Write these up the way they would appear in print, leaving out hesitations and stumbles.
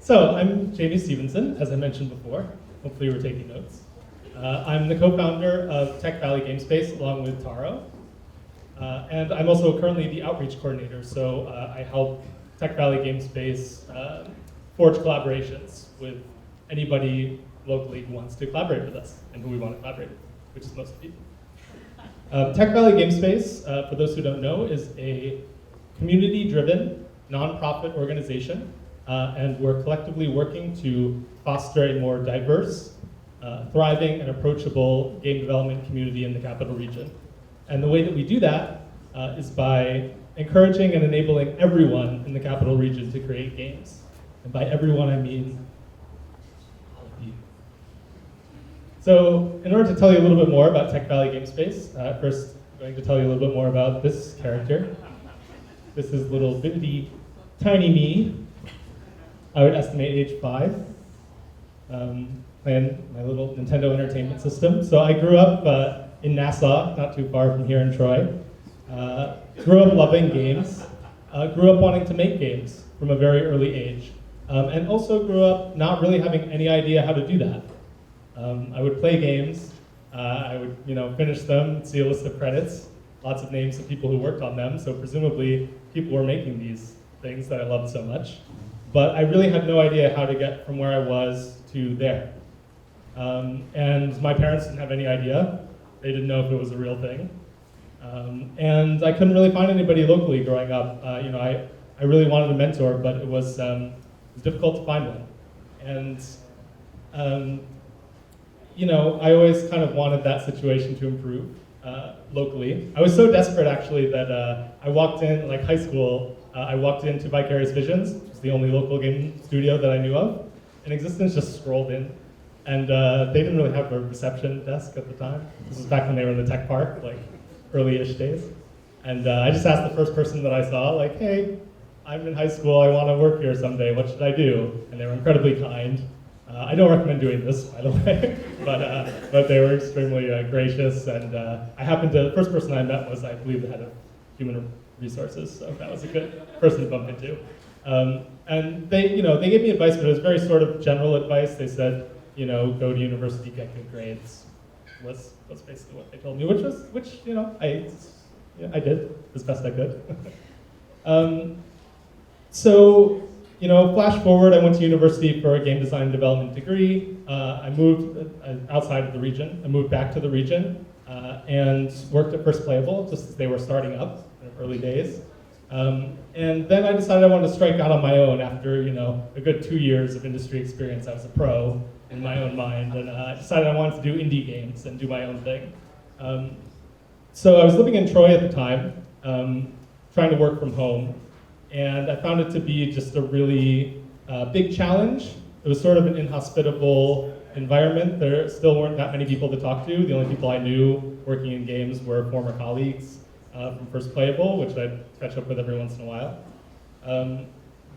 So I'm Jamie Stevenson, as I mentioned before. Hopefully you were taking notes. I'm the co-founder of Tech Valley Gamespace along with Taro. And I'm also currently the outreach coordinator, so I help Tech Valley Gamespace forge collaborations with anybody locally who wants to collaborate with us and who we want to collaborate with, which is most people. Tech Valley Gamespace, for those who don't know, is a community-driven nonprofit organization, and we're collectively working to foster a more diverse, thriving, and approachable game development community in the capital region. And the way that we do that is by encouraging and enabling everyone in the capital region to create games. And by everyone, I mean all of you. So in order to tell you a little bit more about Tech Valley Gamespace, first I'm going to tell you a little bit more about this character. This is little bitty, tiny me. I would estimate age 5. Playing my little Nintendo Entertainment System. So I grew up in Nassau, not too far from here in Troy. Grew up loving games. Grew up wanting to make games from a very early age. And also grew up not really having any idea how to do that. I would play games. I would, finish them, see a list of credits, lots of names of people who worked on them. So presumably people were making these things that I loved so much. But I really had no idea how to get from where I was to there. And my parents didn't have any idea. They didn't know if it was a real thing. And I couldn't really find anybody locally growing up. I really wanted a mentor, but it was difficult to find one. And I always kind of wanted that situation to improve locally. I was so desperate, actually, that I walked in, like high school, I walked into Vicarious Visions, which was the only local game studio that I knew of in existence, just scrolled in. And they didn't really have a reception desk at the time. This was back when they were in the tech park, like early-ish days. And I just asked the first person that I saw, like, hey, I'm in high school, I want to work here someday, what should I do? And they were incredibly kind. I don't recommend doing this, by the way, but they were extremely gracious. And the first person I met was, I believe, the head of human resources, so that was a good person to bump into. And they gave me advice, but it was very sort of general advice. They said, go to university, get good grades. Was basically what they told me, which I did as best I could. So, flash forward, I went to university for a game design and development degree. I moved outside of the region. I moved back to the region and worked at First Playable, just as they were starting up in the early days. And then I decided I wanted to strike out on my own after, a good 2 years of industry experience. I was a pro in my own mind, and I decided I wanted to do indie games and do my own thing. So I was living in Troy at the time, trying to work from home, and I found it to be just a really big challenge. It was sort of an inhospitable environment. There still weren't that many people to talk to. The only people I knew working in games were former colleagues from First Playable, which I'd catch up with every once in a while.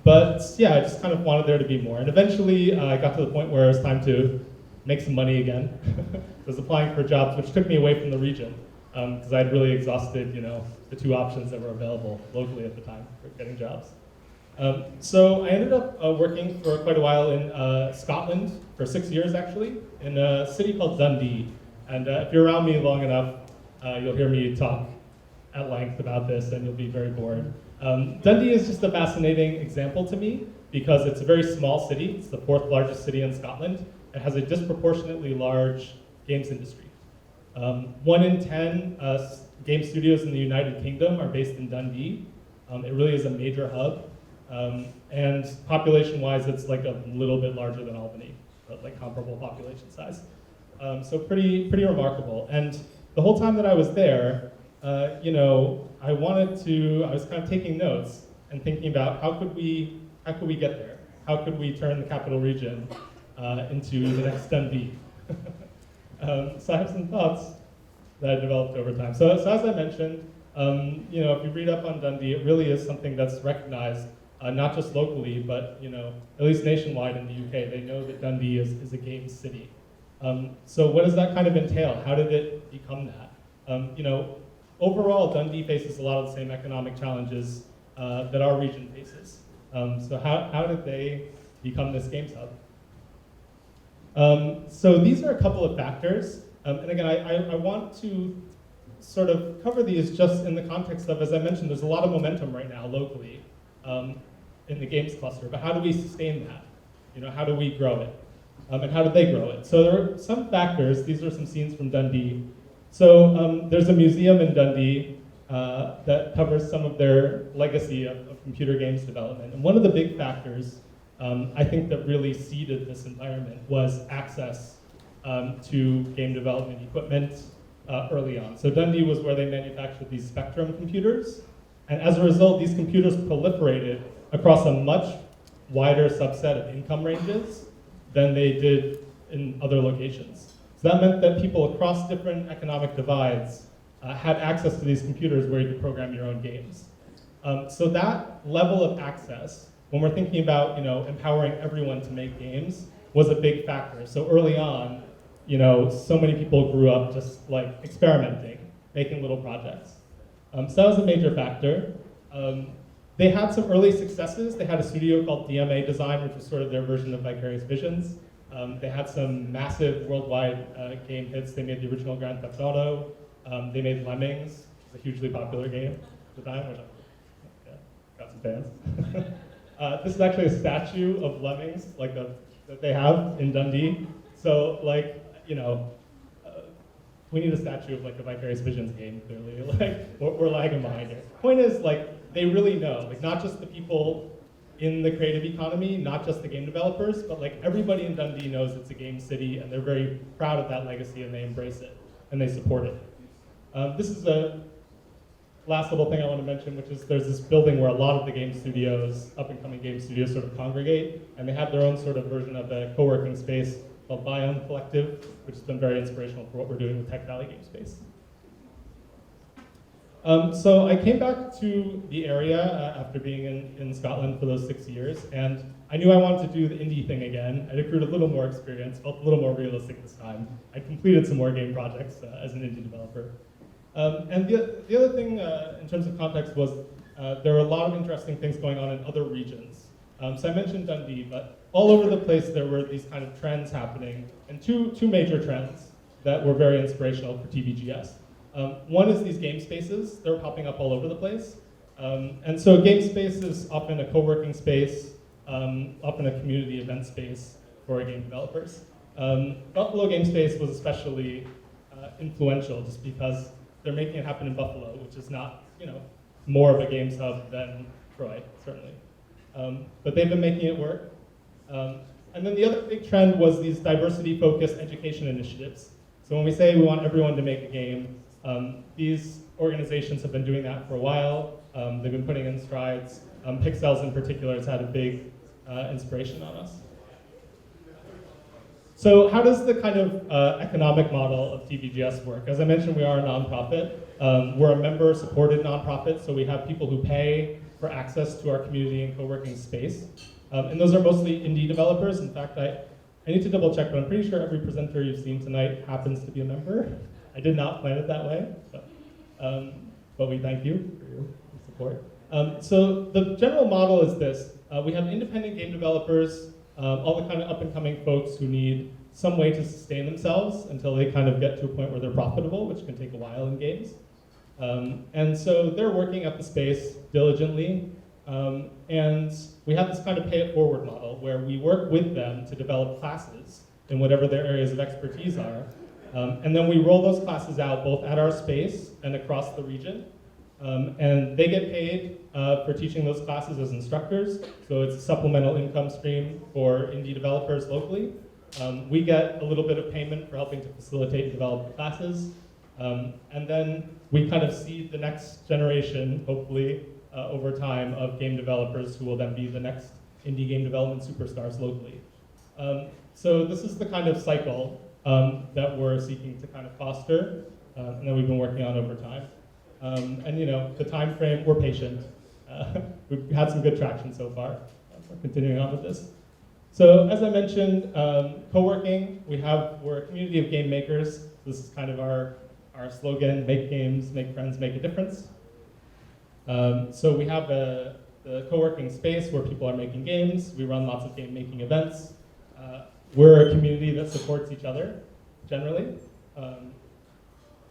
But yeah, I just kind of wanted there to be more. And eventually I got to the point where it was time to make some money again. I was applying for jobs, which took me away from the region, because I'd really exhausted the 2 options that were available locally at the time for getting jobs. So I ended up working for quite a while in Scotland, for 6 years actually, in a city called Dundee. And if you're around me long enough, you'll hear me talk at length about this, and you'll be very bored. Dundee is just a fascinating example to me because it's a very small city. It's the 4th largest city in Scotland. It has a disproportionately large games industry. 1 in 10 game studios in the United Kingdom are based in Dundee. It really is a major hub. And population-wise, it's like a little bit larger than Albany, but like comparable population size. So pretty remarkable. And the whole time that I was there, I was kind of taking notes and thinking about how could we get there? How could we turn the capital region into the next Dundee? So I have some thoughts that I developed over time. So as I mentioned, if you read up on Dundee, it really is something that's recognized, not just locally, but at least nationwide in the UK. They know that Dundee is a games city. So what does that kind of entail? How did it become that? Overall, Dundee faces a lot of the same economic challenges that our region faces. So how did they become this games hub. So these are a couple of factors. And again, I want to sort of cover these just in the context of, as I mentioned, there's a lot of momentum right now locally in the games cluster, but how do we sustain that? How do we grow it? And how do they grow it? So there are some factors. These are some scenes from Dundee. So there's a museum in Dundee that covers some of their legacy of computer games development. And one of the big factors I think that really seeded this environment was access to game development equipment early on. So Dundee was where they manufactured these Spectrum computers. And as a result, these computers proliferated across a much wider subset of income ranges than they did in other locations. So that meant that people across different economic divides had access to these computers where you could program your own games. So that level of access, when we're thinking about empowering everyone to make games, was a big factor. So early on, so many people grew up just like experimenting, making little projects. So that was a major factor. They had some early successes. They had a studio called DMA Design, which was sort of their version of Vicarious Visions. They had some massive worldwide game hits. They made the original Grand Theft Auto. They made Lemmings, which was a hugely popular game at the time, which got some fans. This is actually a statue of Lemmings, that they have in Dundee. So, we need a statue of a Vicarious Visions game, clearly. We're lagging behind here. Point is, they really know, not just the people in the creative economy, not just the game developers, but everybody in Dundee knows it's a game city, and they're very proud of that legacy, and they embrace it, and they support it. This is a last little thing I want to mention, which is there's this building where a lot of the game studios, up-and-coming game studios, sort of congregate, and they have their own sort of version of a co-working space called Biome Collective, which has been very inspirational for what we're doing with Tech Valley Game Space. So I came back to the area after being in Scotland for those 6 years, and I knew I wanted to do the indie thing again. I'd accrued a little more experience, felt a little more realistic this time. I completed some more game projects as an indie developer. And the other thing in terms of context was there were a lot of interesting things going on in other regions. So I mentioned Dundee, but all over the place there were these kind of trends happening, and two major trends that were very inspirational for TVGS. One is these game spaces. They're popping up all over the place. And so game space is often a co-working space, often a community event space for game developers. Buffalo Game Space was especially influential just because they're making it happen in Buffalo, which is not, more of a games hub than Troy, certainly. But they've been making it work. And then the other big trend was these diversity-focused education initiatives. So when we say we want everyone to make a game, these organizations have been doing that for a while. They've been putting in strides. Pixels in particular has had a big inspiration on us. So how does the kind of economic model of TVGS work? As I mentioned, we are a nonprofit. We're a member-supported nonprofit, so we have people who pay for access to our community and co-working space. And those are mostly indie developers. In fact, I need to double check, but I'm pretty sure every presenter you've seen tonight happens to be a member. I did not plan it that way, but we thank you for your support. So the general model is this. We have independent game developers, all the kind of up-and-coming folks who need some way to sustain themselves until they kind of get to a point where they're profitable, which can take a while in games. And so they're working at the space diligently, and we have this kind of pay-it-forward model where we work with them to develop classes in whatever their areas of expertise are, and then we roll those classes out both at our space and across the region. And they get paid for teaching those classes as instructors, so it's a supplemental income stream for indie developers locally. We get a little bit of payment for helping to facilitate and develop the classes. And then we kind of seed the next generation, hopefully, over time, of game developers who will then be the next indie game development superstars locally. So this is the kind of cycle that we're seeking to kind of foster, and that we've been working on over time. And the time frame, we're patient. We've had some good traction so far. We're continuing on with this. So as I mentioned, co-working, we're a community of game makers. This is kind of our slogan, make games, make friends, make a difference. So we have a the co-working space where people are making games. We run lots of game making events. We're a community that supports each other, generally.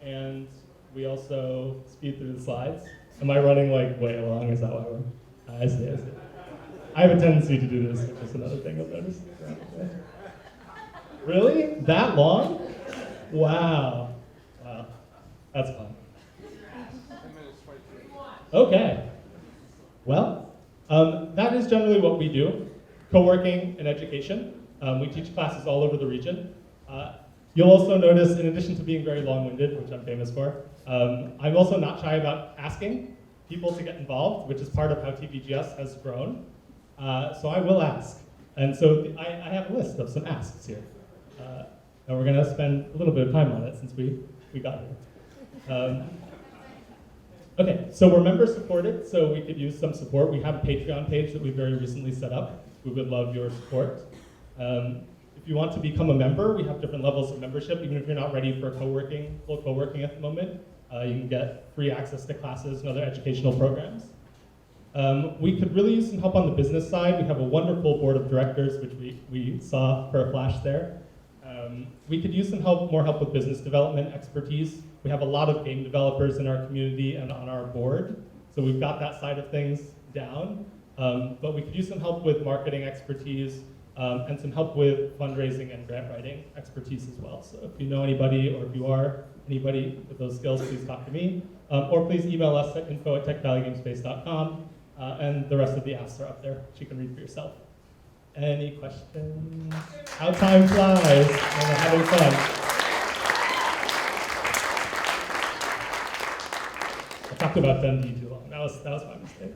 And we also speed through the slides. Am I running like way along? Is that why we're? I see. I have a tendency to do this, which is another thing I've noticed. Really? That long? Wow. Wow. That's fun. Okay. Well, that is generally what we do. Co-working and education. We teach classes all over the region. You'll also notice, in addition to being very long-winded, which I'm famous for, I'm also not shy about asking people to get involved, which is part of how TVGS has grown. So I will ask. And so I have a list of some asks here. And we're going to spend a little bit of time on it since we got here. Okay, so we're member supported, so we could use some support. We have a Patreon page that we very recently set up. We would love your support. If you want to become a member, we have different levels of membership. Even if you're not ready for full co-working at the moment, you can get free access to classes and other educational programs. We could really use some help on the business side. We have a wonderful board of directors, which we saw for a flash there. We could use some more help with business development expertise. We have a lot of game developers in our community and on our board, so we've got that side of things down. But we could use some help with marketing expertise and some help with fundraising and grant writing expertise as well. So if you know anybody or if you are anybody with those skills, please talk to me. Or please email us at info@techvalleygamespace.com. And the rest of the asks are up there, which you can read for yourself. Any questions? How time flies when we're having fun. I talked about Dundee too long. That was my mistake.